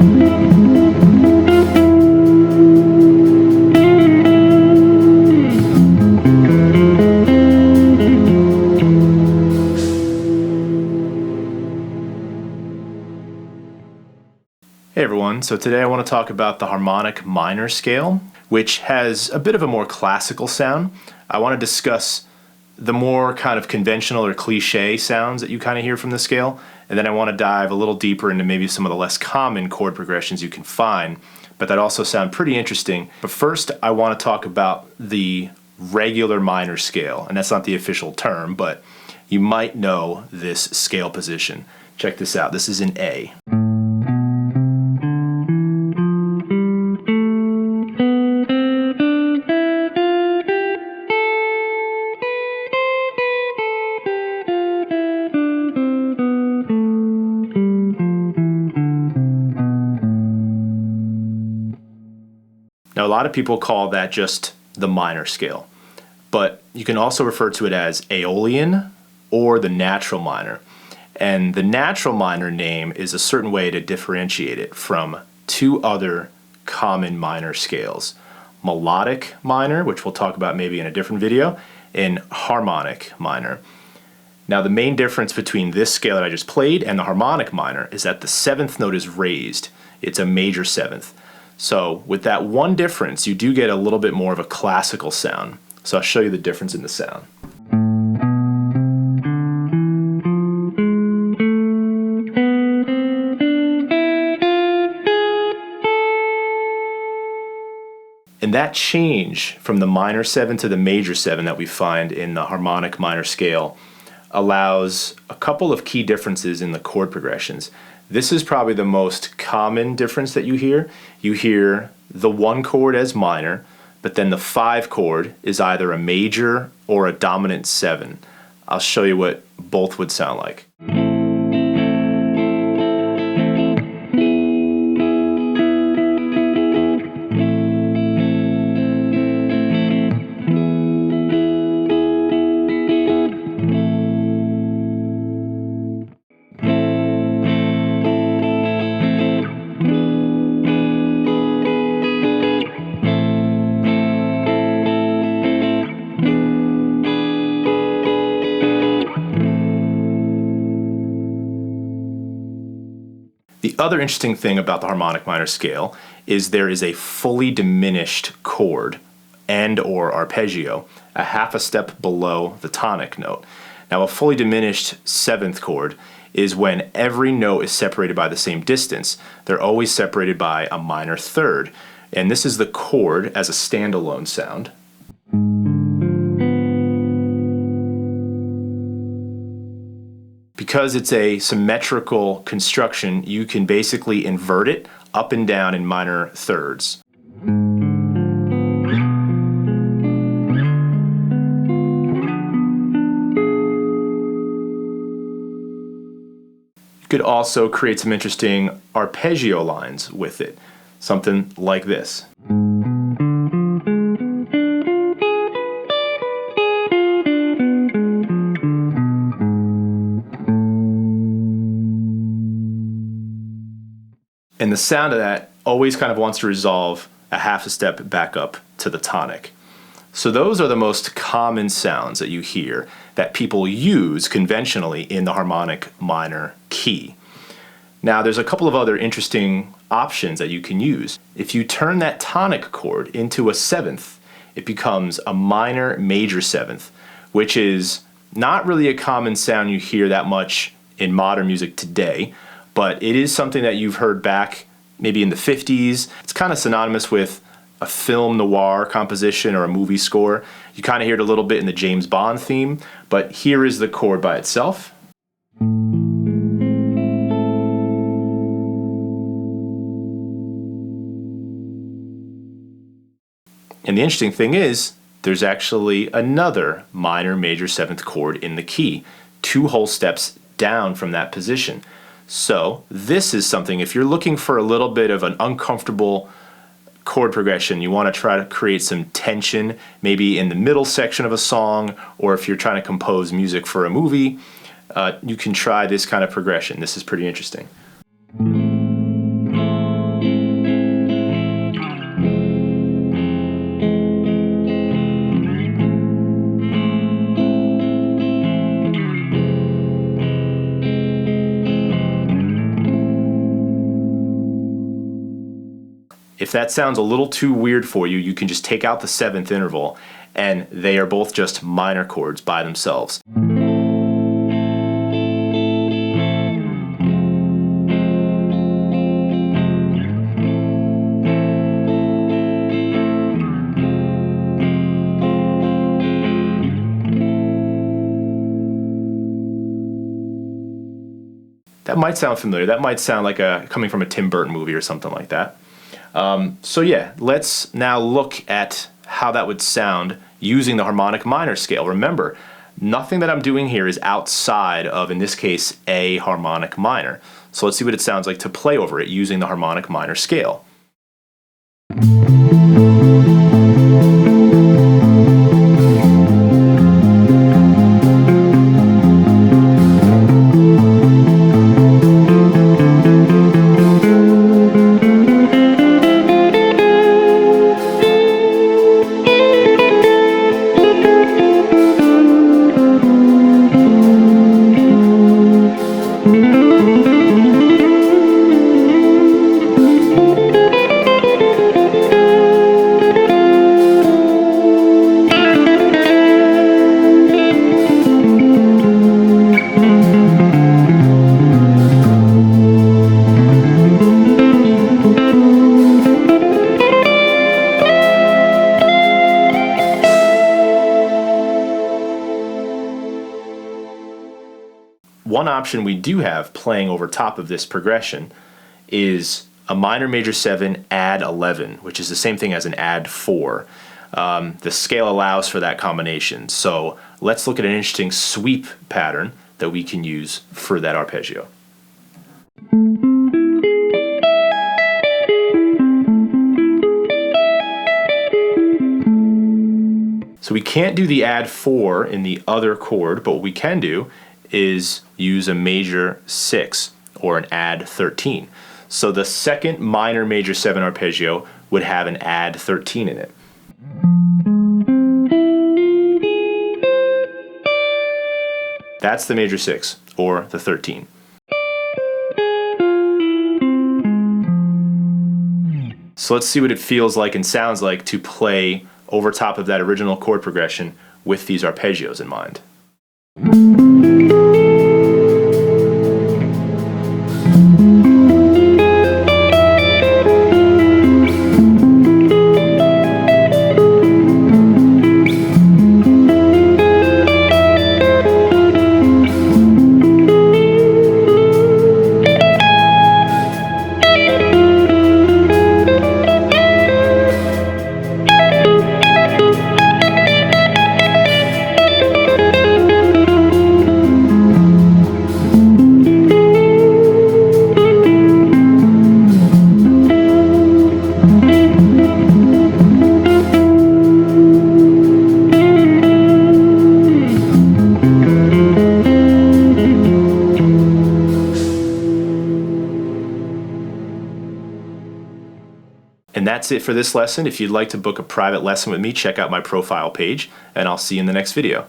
Hey everyone, so today I want to talk about the harmonic minor scale, which has a bit of a more classical sound. I want to discuss the more kind of conventional or cliche sounds that you kind of hear from the scale, and then I want to dive a little deeper into maybe some of the less common chord progressions you can find, but that also sound pretty interesting. But first, I want to talk about the regular minor scale, and that's not the official term, but you might know this scale position. Check this out. This is in A. Now, a lot of people call that just the minor scale, but you can also refer to it as Aeolian or the natural minor. And the natural minor name is a certain way to differentiate it from two other common minor scales: melodic minor, which we'll talk about maybe in a different video, and harmonic minor. Now, the main difference between this scale that I just played and the harmonic minor is that the seventh note is raised. It's a major seventh. So with that one difference, you do get a little bit more of a classical sound. So I'll show you the difference in the sound. And that change from the minor seven to the major seven that we find in the harmonic minor scale allows a couple of key differences in the chord progressions. This is probably the most common difference that you hear. You hear the one chord as minor, but then the five chord is either a major or a dominant seven. I'll show you what both would sound like. The other interesting thing about the harmonic minor scale is there is a fully diminished chord and or arpeggio a half a step below the tonic note. Now, a fully diminished seventh chord is when every note is separated by the same distance. They're always separated by a minor third. And this is the chord as a standalone sound. Because it's a symmetrical construction, you can basically invert it up and down in minor thirds. You could also create some interesting arpeggio lines with it, something like this. And the sound of that always kind of wants to resolve a half a step back up to the tonic. So those are the most common sounds that you hear that people use conventionally in the harmonic minor key. Now, there's a couple of other interesting options that you can use. If you turn that tonic chord into a seventh, it becomes a minor major seventh, which is not really a common sound you hear that much in modern music today, but it is something that you've heard back maybe in the 50s. It's kind of synonymous with a film noir composition or a movie score. You kind of hear it a little bit in the James Bond theme, but here is the chord by itself. And the interesting thing is, there's actually another minor major seventh chord in the key, 2 whole steps down from that position. So this is something, if you're looking for a little bit of an uncomfortable chord progression, you want to try to create some tension, maybe in the middle section of a song, or if you're trying to compose music for a movie, you can try this kind of progression. This is pretty interesting. If that sounds a little too weird for you, you can just take out the 7th interval, and they are both just minor chords by themselves. That might sound familiar. That might sound like coming from a Tim Burton movie or something like that. So yeah, let's now look at how that would sound using the harmonic minor scale. Remember, nothing that I'm doing here is outside of, in this case, A harmonic minor. So let's see what it sounds like to play over it using the harmonic minor scale. One option we do have playing over top of this progression is a minor major 7 add 11, which is the same thing as an add 4. The scale allows for that combination. So let's look at an interesting sweep pattern that we can use for that arpeggio. So we can't do the add 4 in the other chord, but what we can do is use a major 6 or an add 13. So the second minor major 7 arpeggio would have an add 13 in it. That's the major 6 or the 13. So let's see what it feels like and sounds like to play over top of that original chord progression with these arpeggios in mind. And that's it for this lesson. If you'd like to book a private lesson with me, check out my profile page, and I'll see you in the next video.